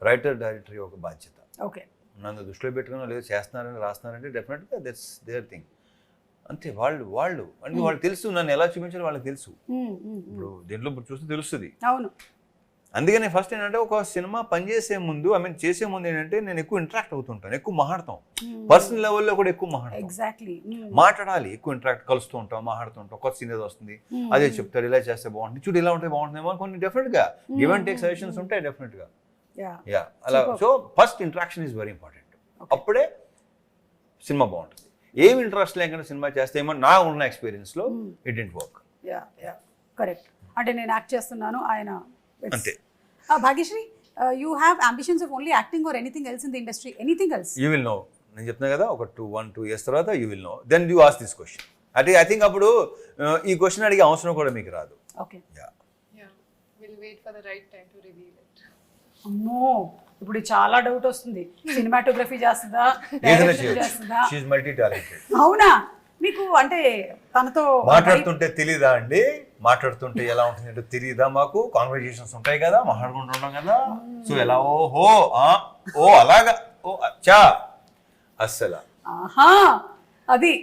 B: రైటర్ డైరెక్టర్ యొక్క బాధ్యత.
A: ఓకే.
B: నన్ను దృష్టిలో పెట్టుకుని లేదు చేస్తున్నారని రాస్తున్నారంటే డెఫినెట్గా దట్స్ దేర్ థింగ్. అంతే. వాళ్ళు అంటే వాళ్ళకి తెలుసు నన్ను ఎలా చూపించాలో వాళ్ళకి తెలుసు. ఇప్పుడు దీంట్లో చూస్తే తెలుస్తుంది.
A: అవును.
B: అందుకని ఫస్ట్ ఏంటంటే ఒక సినిమా పనిచేసే ముందు చేసే ముందు ఏంటంటే నేను ఎక్కువ ఇంటరాక్ట్ అవుతుంటాను, ఎక్కువ మాట్లాడతాం, పర్సనల్ లెవెల్లో కూడా ఎక్కువ మాట్లాడతాం.
A: ఎగ్జాక్ట్లీ. మాట్లాడాలి,
B: ఎక్కువ ఇంటరాక్ట్ కలుస్తూ ఉంటాం, మాట్లాడుతూ ఉంటాం. కొత్త సీన్ ఏదో వస్తుంది, అదే చెప్తారు, ఇలా చేస్తే బాగుంటుంది, చూడు ఇలా ఉంటే బాగుంటుందేమో కొన్ని డెఫినెట్గా గివ్ అండ్ టేక్ సజెషన్స్ ఉంటాయి డెఫినెట్గా. అలా. So first interaction is very important. అప్పుడే సినిమా బాగుంటుంది. ఏమి ఇంట్రెస్ట్ లేకుండా సినిమా చేస్తే ఏమో నా ఉన్న ఎక్స్పీరియన్స్లో ఇట్ డెంట్ వర్క్.
A: కరెక్ట్. అంటే నేను యాక్ట్ చేస్తున్నాను, ఆయన
B: అంతే.
A: Bhagyashri, you have ambitions of only acting or anything else in the industry? Anything else? You
B: will know. నేను చెప్తున్నా కదా, ఒక 1-2 years తర్వాత you will know, then you ask this question. అంటే ఐ థింక్ అప్పుడు ఈ క్వశ్చన్ అడిగే అవసరం కూడా మీకు రాదు.
A: Okay.
C: We'll wait for the right time to reveal it.
A: అమ్మో, ఇప్పుడు చాలా డౌట్ వస్తుంది. సినిమాటోగ్రఫీ చేస్తుందా, చేస్తుందా?
B: She is multi talented.
A: అవునా? మీకు అంటే తనతో
B: మాట్లాడుతుంటే తెలీదా అండి? మాట్లాడుతుంటే ఎలా ఉంటుంది అంటే తెలీదా? మాకు కాన్వర్జేషన్స్ ఉంటాయి కదా, మాట్లాడుకుంటున్నాం కదా. సో ఎలా ఓ అలాగా ఓ అచ్చా అస్సలు
A: అది.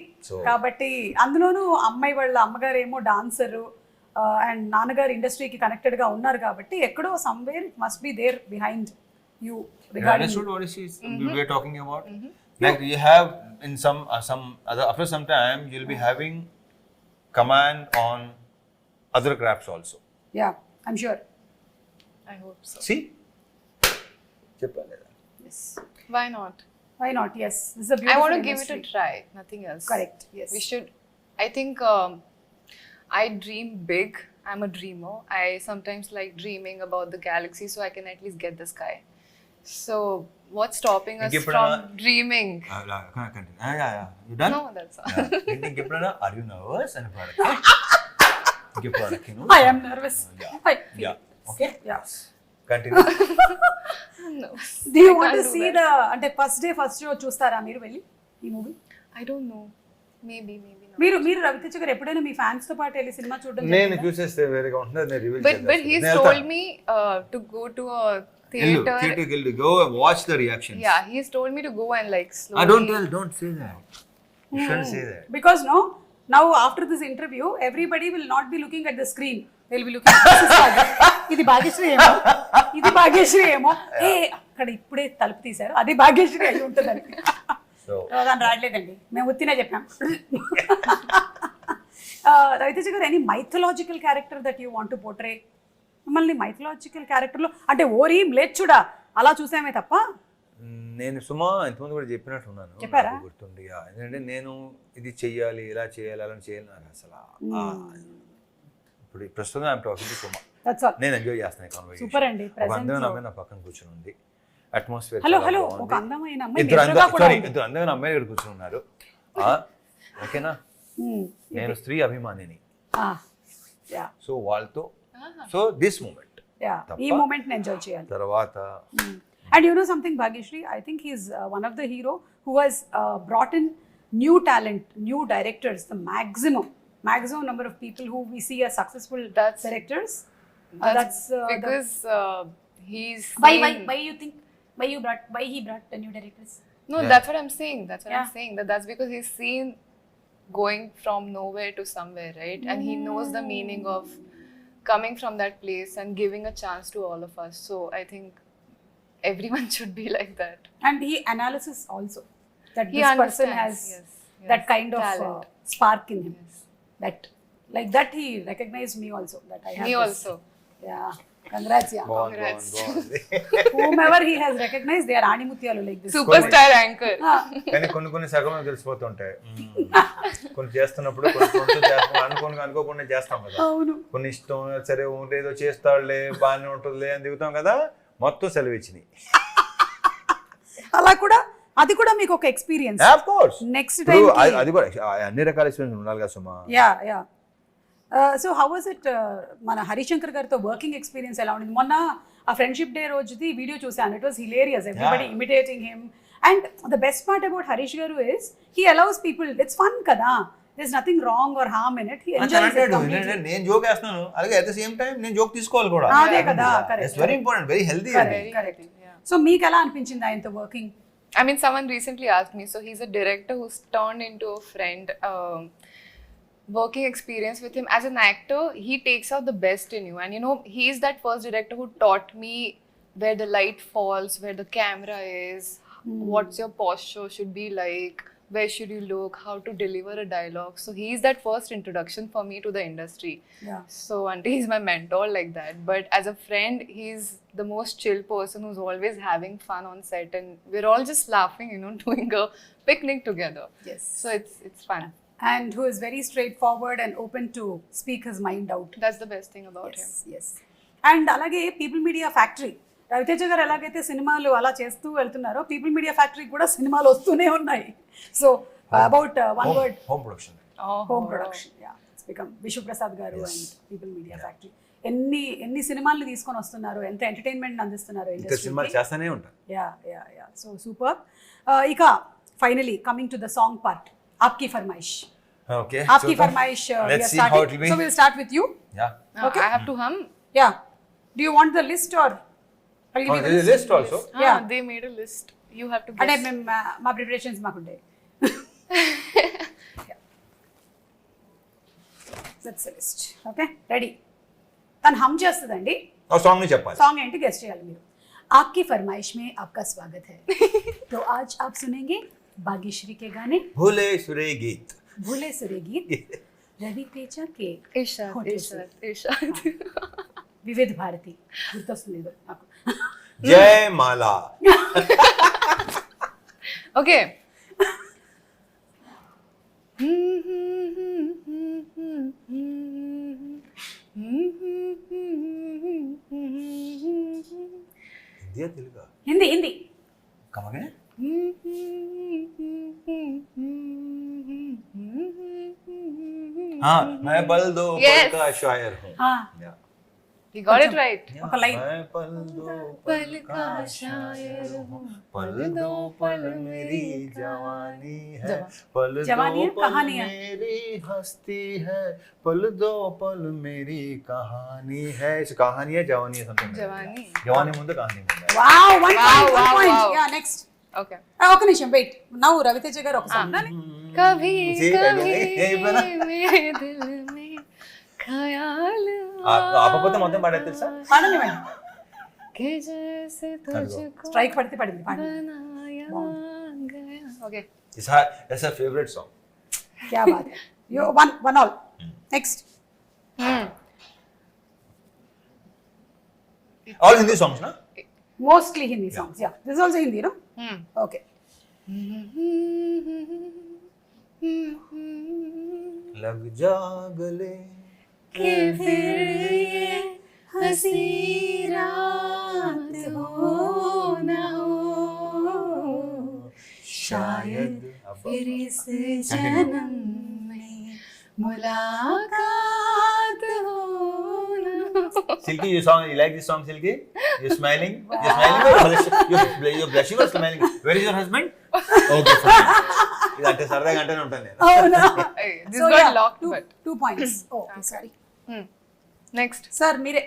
A: కాబట్టి అందులోనూ అమ్మాయి వాళ్ళ అమ్మగారు ఏమో డాన్సరు అండ్ నాన్నగారు ఇండస్ట్రీకి కనెక్టెడ్ గా ఉన్నారు కాబట్టి ఎక్కడో somewhere it must be there behind you regarding
B: what we are talking about. Like you have in some other, after some time you'll be having command on other crafts also.
A: Yeah, I'm sure.
C: I hope so.
B: See, cheppaleda.
A: Yes.
C: Why not?
A: Yes, this is a beautiful
C: I want to give
A: industry.
C: it a try, nothing else.
A: Correct. Yes,
C: we should. I think I dream big. I'm a dreamer. I sometimes like dreaming about the galaxy so I can at least get the sky. So what's stopping us from dreaming?
B: Yeah. You done?
C: No, that's all.
B: Think eppudana are you nervous and product?
A: I am nervous.
B: Yeah.
A: Okay. Yeah.
B: Continue.
C: No.
A: Do you
C: I
A: want to
C: can't do
A: see
C: that.
A: the అంటే first day first show చూస్తారా మీరు వెళ్ళి ఈ movie?
C: I don't know. Maybe not.
A: మీరు రవితేజ గారు ఎప్పుడైనా మీ fans తో పాటు వెళ్ళి సినిమా చూడడం
B: నేను
A: జరిగిందా?
B: చూసేస్తే వేరేగా ఉంటుంది, నేను reveal
C: But he's told me to go to a theater.
B: థియేటర్కి go watch the reactions.
C: Yeah, he's told me to go and like slowly.
B: Don't say that. You shouldn't say that.
A: Because now after this interview everybody will not be looking at the screen, they'll be looking at this is Bhagya. ఇది భాగ్యశ్రీ ఏమో ఏ అక్కడ ఇప్పుడే తలుపు తీశారు అది భాగ్యశ్రీ అయి ఉంటుందని.
B: So
A: దాని రావట్లేదండి, మేము ఉత్తినే చెప్పాం. రవితేజ గారు any mythological character that you want to portray? మిమ్మల్ని మైథలాజికల్ క్యారెక్టర్లో అంటే ఓరి మ్లేచ్చుడా అలా చూసామే తప్ప.
B: నేను సుమా ఇంతకుముందు కూడా చెప్పినట్టున్నాను,
A: చెప్పారా?
B: నాకు గుర్తుంది. ఎందుకంటే నేను ఇది చెయ్యాలి, ఇలా చేయాలి, అలా చేయాలి నాకు అసలు ఇప్పుడు ప్రస్తుతం I'm talking to Suma.
A: That's all.
B: నేను ఎంజాయ్ చేస్తాను కాన్వర్సేషన్.
A: సూపర్ అండి.
B: ఒక అందమైన అమ్మాయి నా పక్కన కూర్చుని ఉంది, అట్మాస్ఫియర్
A: హలో ఒక అందమైన అమ్మాయి
B: ఇద్దరు
A: ఎదురుగా కూడా ఉంది.
B: ఇద్దరు అందమైన అమ్మాయి ఇక్కడ కూర్చుని ఉన్నారు. ఓకేనా, నేను స్త్రీ అభిమానిని.
A: యా
B: సో వాళ్ళతో సో దిస్ మూమెంట్
A: యా ఈ మూమెంట్ ని ఎంజాయ్ చేయాలి.
B: తర్వాత
A: And you know something, Bhagyashree, I think he's one of the hero who has brought in new talent, new directors, the maximum number of people who we see as successful directors.
C: That's because he's
A: Why you think why he brought the new directors?
C: No,
B: Yeah.
C: that's what I'm saying. I'm
A: Yeah.
C: saying that's because he's seen going from nowhere to somewhere, right? And he knows the meaning of coming from that place and giving a chance to all of us. So I think everyone should be like that.
A: And he analysis also that
C: He
A: this person has
C: understands, yes,
A: that kind of
C: talent.
A: spark in him.
C: Yes.
A: That like that he recognized me also, that I have
C: Me
A: this.
C: also.
A: Yeah, congrats. Yeah,
C: Congrats.
B: బాగుంది.
A: whomever he has recognized, they are animutyalu like this.
C: Superstar anchor.
B: కానీ కొన్ని సగం తెలిసిపోతుంటాయి. కొన్ని చేస్తున్నప్పుడు అనుకోకుండా చేస్తాం కదా,
A: అవును.
B: కొన్ని ఇష్టం సరే ఏదో చేస్తాడులే బాగానే ఉంటుందిలే అని దిగుతాం కదా, మొత్తం సెలవు ఇచ్చినాయి.
A: అలా కూడా అది కూడా మీకు ఒక experience.
B: Of course
A: next time
B: అది కూడా అన్ని రకాల ఎక్స్పీరియన్స్ ఉండాలి కదా సుమా.
A: Yeah so how was it మన హరిశంకర్ గారితో వర్కింగ్ ఎక్స్పీరియన్స్ ఎలా ఉండింది? మొన్న ఆ ఫ్రెండ్షిప్ డే రోజుది వీడియో చూసాను. It was hilarious, everybody imitating him. And the best part about Harish garu is he allows people, it's fun కదా, there's nothing wrong or harm in it. He enjoys it completely.
B: నేను joke వేస్తున్నాను, అలాగే at the same time నేను joke తీసుకోవాలి కూడా.
A: అదే కదా, correct.
B: It's very important, very healthy.
A: Correct. So మీకు ఎలా అనిపించింది ఆయనతో working?
C: I mean, someone recently asked me. So he's a director who's turned into a friend. Working experience with him as an actor, he takes out the best in you. And you know, he's that first director who taught me where the light falls, where the camera is, what's your posture should be like, where should you look, how to deliver a dialogue. So he's that first introduction for me to the industry.
A: Yeah.
C: So auntie, he's my mentor like that. But as a friend, he's the most chill person who's always having fun on set, and we're all just laughing, you know, doing a picnic together.
A: Yes.
C: So it's fun.
A: And who is very straightforward and open to speak his mind out.
C: That's the best thing about him.
A: Yes. And అలాగే people media factory, Raviteja గారు ఎలాగైతే సినిమాలు అలా చేస్తూ వెళ్తున్నారో people media factory కూడా సినిమాలు వస్తూనే ఉన్నాయి. So about one word,
B: home production.
A: Home production, yeah it's become Vishwaprasad గారు అండ్ పీపుల్ మీడియా ఫ్యాక్టరీ ఎన్ని సినిమాలు తీసుకొని వస్తున్నారు, ఎంత ఎంటర్టైన్మెంట్ అందిస్తున్నారు
B: ఇంకా సినిమాలు చేస్తానే ఉంటారు.
A: Yeah so super. ఇక finally coming to the song part, ఆప్కి ఫర్మాయిష్.
B: Okay.
A: ఆప్కి ఫర్మాయిష్,
B: Let's see how it will be.
A: so we'll start with you.
B: Yeah.
A: Okay.
C: I have to hum.
A: Yeah, do you want the list or I'll give you the
B: There is a list also.
A: Yeah.
C: They made a list. You have to
A: అంటే
C: guess.
A: మేము మా preparations మాకుంటాయి. That's the list. Okay, ready. తను hum చేస్తుందండి,
B: ఆ song ని చెప్పాలి.
A: Song ఏంటి గెస్ట్ చేయాలి మీరు. आपकी फरमाइश में आपका स्वागत है. तो आज आप सुनेंगे भाग्यश्री के गाने
B: भूले सुरे गीत.
A: भूले सुरे गीत रवि तेजा के
C: Ishad,
A: होठों से.
C: Ishad, Ishad.
A: వివిధ భారతి గుర్తొస్తుంది నాకు.
B: జయ మాలా.
C: Okay.
B: Hindi తెలుగా?
A: Hindi Hindi.
B: Come again? हाँ, मैं बल दो
C: Yes.
B: पल का शायर हूँ.
A: हाँ.
B: Yeah.
C: He got it right.
A: ఒక లైన్.
B: मैं पल दो
C: पल का शायर हूँ,
B: पल दो पल मेरी जवानी है, पल
A: जवानी
B: दो
A: है,
B: पल
A: कहानी है।
B: मेरी हस्ती है, पल दो पल मेरी कहानी है. इस कहानी है जवानी है something.
C: जवानी.
B: जवानी ముందు కహానీ ముందు.
A: Wow, one point,
C: wow,
A: one point.
C: wow.
A: Yeah, next.
C: Okay.
A: ఒక నిమిషం వెయిట్. నౌ రవితేజ గారు ఒక సాంగ్.
C: कभी
B: जी,
C: कभी
B: यही बना।
C: मेरे दिल में ख्याल
B: ఆపకపోతే మొత్తం పాడేది తెలుసా?
A: పాడనివ్వండి.
C: कि जैसे तुझको
A: స్ట్రైక్ పడితే పడింది, పాడండి.
C: बनाया गया. Okay.
B: It's her favorite song.
A: क्या बात है. You one all. Next.
B: All Hindi songs na?
A: Mostly Hindi songs. Yeah. This is also Hindi, no? Okay.
B: लग जा गले
C: कि फिर ये हंसी रात हो न हो, शायद फिर इस जन्म में मुलाकात हो न हो.
B: Silky, you like this song, Silky? You're smiling? You're smiling or you're blushing or smiling? Where is your husband? Okay, fine. ఇదంటే సరదాగా అంటేనే ఉంటాను నేను.
A: అవునా?
C: Hey, this
A: So,
C: got
A: yeah,
C: locked,
A: two-
C: but
A: 2 points. Oh, okay, sorry.
C: next.
A: Sir, మీరే.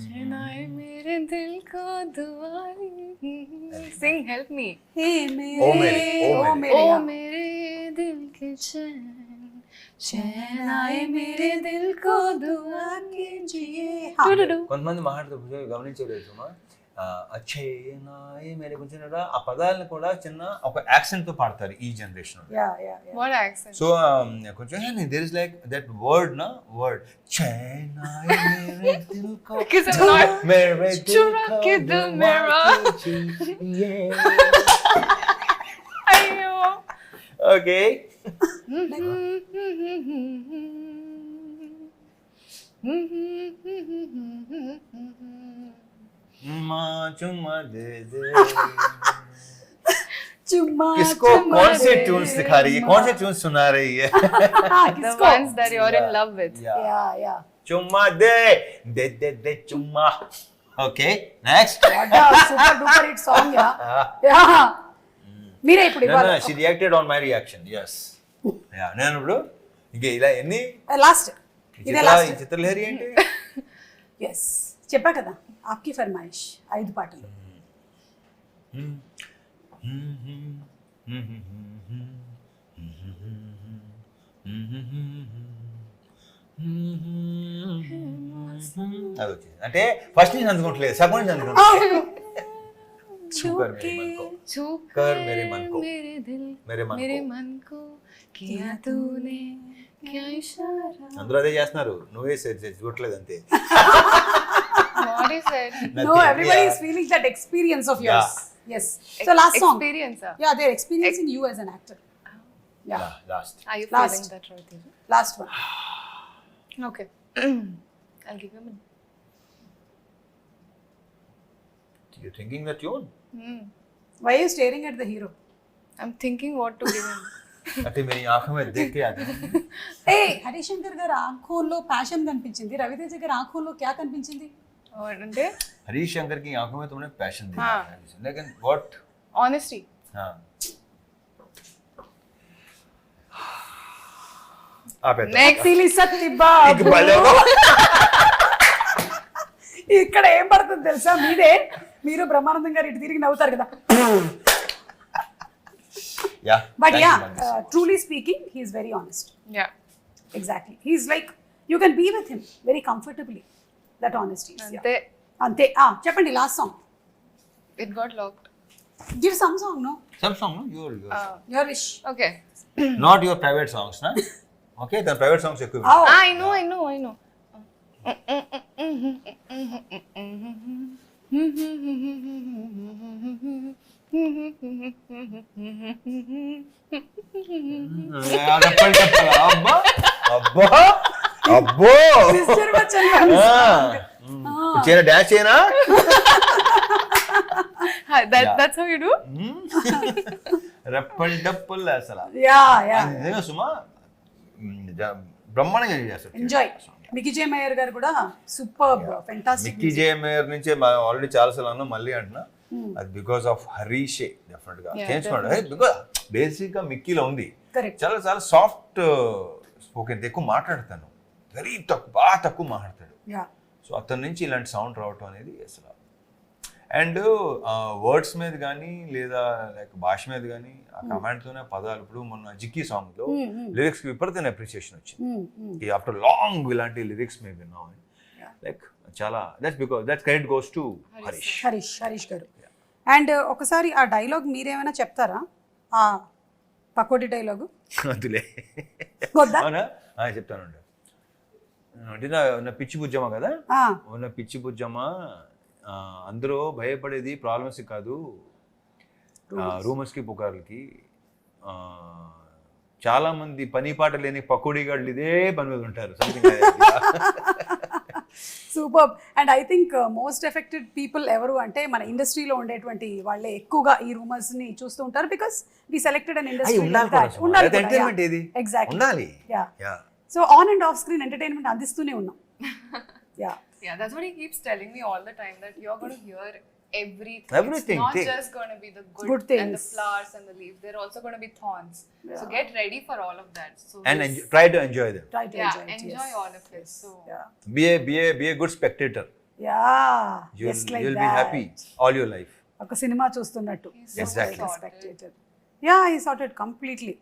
C: चुनाए मेरे दिल को दुआरी. Sing, help me.
A: Hey,
B: ओ
A: मेरे.
B: मेरे, ओ
A: ओ
B: मेरे.
A: मेरे.
C: ओ
A: yeah.
C: मेरे दिल के चैन, चैन आए मेरे दिल को दुआ कीजिए.
A: हाँ.
B: కొంతమంది మాట్లాడుతూ గమనించలేదు సుమా, అచ్చే నాయే మేరే కొంచెం ఆ పదాలను కూడా చిన్న ఒక యాక్సెంట్ తో పాడతారు ఈ generation.
A: Yeah, yeah, yeah.
C: What accent?
B: So కొంచెం there is like that word నా వర్డ్ చైనాయే మేరే దిల్ కో
C: Because I'm not.
B: మేరే దిల్
C: चुरा
B: కో
C: के दिल मेरा. अयो.
B: ఓకే चुम्मा दे दे.
A: चुम्मा
B: किसको
A: चुम्मा
B: कौन से
A: दे.
B: ट्यून्स दिखा रही है, कौन से ट्यून्स सुना रही है?
C: The
A: किसको?
C: ones that you're in love with.
A: Yeah, yeah.
B: चुम्मा दे दे दे दे चुम्मा. Okay next.
A: What a super duper hit song, yeah. Yeah. మీరే ఇప్పుడు ఇవ్వాలి.
B: She reacted on my reaction. yes yeah నేను ఇప్పుడు ఇంక ఇలా ఎన్ని
A: లాస్ట్. ఇదే
B: ఈ
A: లాస్ట్.
B: చిత్రలహరి ఏంటి?
A: yes చెప్పా కదా, ఆప్కి ఫర్మాయిష్ 5 పాటలు.
B: అది వచ్చింది అంటే ఫస్ట్ నుంచి అందుకోవట్లేదు, సగం నుంచి అందుకోవట్లేదు. छूकर मेरे मन को,
C: छूकर
B: मेरे मन को,
C: मेरे दिल,
B: मेरे मन
C: मेरे
B: को.
C: मन को किया तूने क्या इशारा.
B: అందరూ అదే చేస్తున్నారు, నువ్వే చూడట్లేదు అంతే.
C: What is it?
A: No, everybody is feeling that experience of yours. Yes. So last song.
C: Experience.
A: Yeah, they're experiencing you as an actor. Yeah.
B: Last
C: Are you
A: Last.
C: feeling that right? Teja?
A: Last one.
C: Okay. I'll give you a minute.
B: You thinking the tune.
A: Why are you staring at the hero?
C: I'm thinking what to give him.
B: అంటే मेरी आंखों में देख के आता है.
A: Hey, Harishankar గారి ఆంఖోల్లో passion కనిపించింది, రవితేజ గారి ఆంఖోల్లో క్యా కనిపించింది?
C: అంటే
B: हरीश शंकर की आंखों में तुमने पैशन देखा
C: हाँ.
B: है, लेकिन व्हाट?
C: honesty.
B: हाँ आप
C: Next.
A: సిలి సత్తి బాబు. ఇక్కడ ఏం పడుతుంది తెలుసా, మీదే మీరు బ్రహ్మానందం గారు ఇటు తిరిగి నవ్వుతారు కదా.
B: या
A: But yeah, truly speaking, he is very honest.
C: Yeah.
A: Exactly. He's like, you can be with him very comfortably. That honesty is. Yeah.
C: Ante,
A: అంతే. చెప్పండి last song.
C: it got locked.
A: Give some song. No,
B: सब song no your
A: your wish.
C: Okay.
B: not your private songs na. Okay, the private songs ఎక్కువ.
C: I know.
B: అబ్బా అబ్బా అబ్బో
A: sister Bachchan
B: చేయనా dance చేయనా?
C: That's how you do?
B: రెప్పల్ డప్పుల్ అసలు
A: yeah yeah
B: అది నిజంగా సుమా బ్రహ్మాండంగా చేస్తారు.
A: ఎంజాయ్. మికీ జే మేయర్ గారు కూడా సూపర్ ఫెంటాస్టిక్.
B: మిక్కీ జే మేయర్ నుంచే ఆల్రెడీ చాలాసార్లు అన్నా, మళ్ళీ అంటున్నా, అది బికాస్ ఆఫ్ హరీషే డెఫినెట్ గా చేయించుకున్నాడు. బికాస్ బేసిక్ గా మిక్కీలో ఉంది,
A: కరెక్ట్.
B: చాలా చాలా సాఫ్ట్ స్పోకెన్, ఎక్కువ మాట్లాడతాను, వెరీ తక్కువ, బాగా తక్కువ మాట్లాడతాడు.
A: యా
B: సో అతని నుంచి ఇలాంటి సౌండ్ రావటం అనేది అసలు. అండ్ వర్డ్స్ మీద కానీ లేదా లైక్ భాష మీద కానీ ఆ కమాండ్తోనే పదాలు. ఇప్పుడు మొన్న జిక్కీ సాంగ్ లో లిరిక్స్ కి విపరీతమైన అప్రిసియేషన్ వచ్చింది. ఆఫ్టర్ లాంగ్ ఇలాంటి లిరిక్స్ మేము విన్నాం. లైక్ చాలా that's credit goes to Harish గారు.
A: అండ్ ఒకసారి ఆ డైలాగ్ మీరేమైనా చెప్తారా, ఆ పకోడీ డైలాగు?
B: వద్దులే,
A: వద్దా?
B: అవునా, చెప్తానండి. అంటే నా పిచ్చి బుజ్జమ్మ కదా, ఉన్న పిచ్చి బుజ్జమ్మ, అందరూ భయపడేది ప్రాబ్లమ్స్ కాదు, రూమర్స్కి పుకార్లకి. చాలా మంది పని పాట లేని పకోడీ గాళ్ళు ఇదే పని మీద ఉంటారు.
A: Super. And I think most affected people ఎవరు అంటే మన ఇండస్ట్రీలో ఉండేటువంటి వాళ్ళే ఎక్కువగా ఈ రూమర్స్ ని చూస్తూ ఉంటారు. Because we selected an industry.
B: ఉండాలి.
A: So on and off screen entertainment అందిస్తూనే ఉన్నాం.
C: Yeah, that's what he keeps telling me all the time, that you're going to hear everything.
B: Everything.
C: It's not just going to be the good
A: things
C: and the flowers and the leaves. They're also going to be thorns. So get ready for all of that. So
B: And try to enjoy them.
A: Try to
C: enjoy all of it. So
B: Be a good spectator.
A: Just like
B: You'll
A: that.
B: be happy all your life.
A: ఒక cinema చూస్తున్నట్టు.
B: Exactly.
A: Spectator. Yeah, he sorted completely.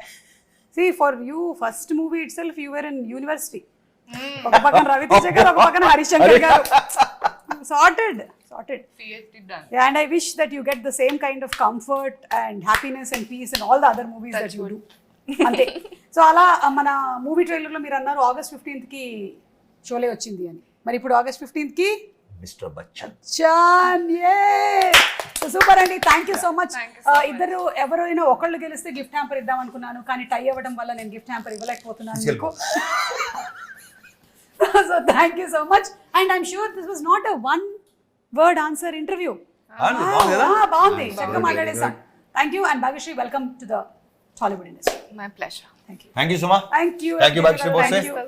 A: See, for you, first movie itself, you were in university. ఒక పక్కన రవితేజ గారు, ఒక పక్కన హరిశంకర్ గారు. Sorted.
C: PhD done.
A: Yeah, and I wish that you get the same kind of comfort and happiness and peace in all the other movies that you do. అంతే. So అలా మన movie ట్రైలర్లో మీరు అన్నారు August 15th కి షోలే వచ్చింది అని. మరి ఇప్పుడు August 15th కి
B: మిస్టర్ బచ్చన్.
A: సూపర్ అండి. Thank you so much.
C: Thank you so much.
A: ఇద్దరు ఎవరైనా ఒకళ్ళు గెలిస్తే గిఫ్ట్ హ్యాంపర్ ఇద్దాం అనుకున్నాను, కానీ టై అవ్వడం వల్ల నేను గిఫ్ట్ హ్యాంపర్ ఇవ్వలేకపోతున్నాను మీకు. So thank you so much, and I'm sure this was not a one word answer interview. బాగుంది, చక్కగా మాట్లాడేసాం. Thank you, and Bhagyashree, welcome to the Tollywood industry.
C: My pleasure.
A: Thank you.
B: Thank you, Suma.
A: Thank you,
B: Bhagyashree Bose.
A: Thank you.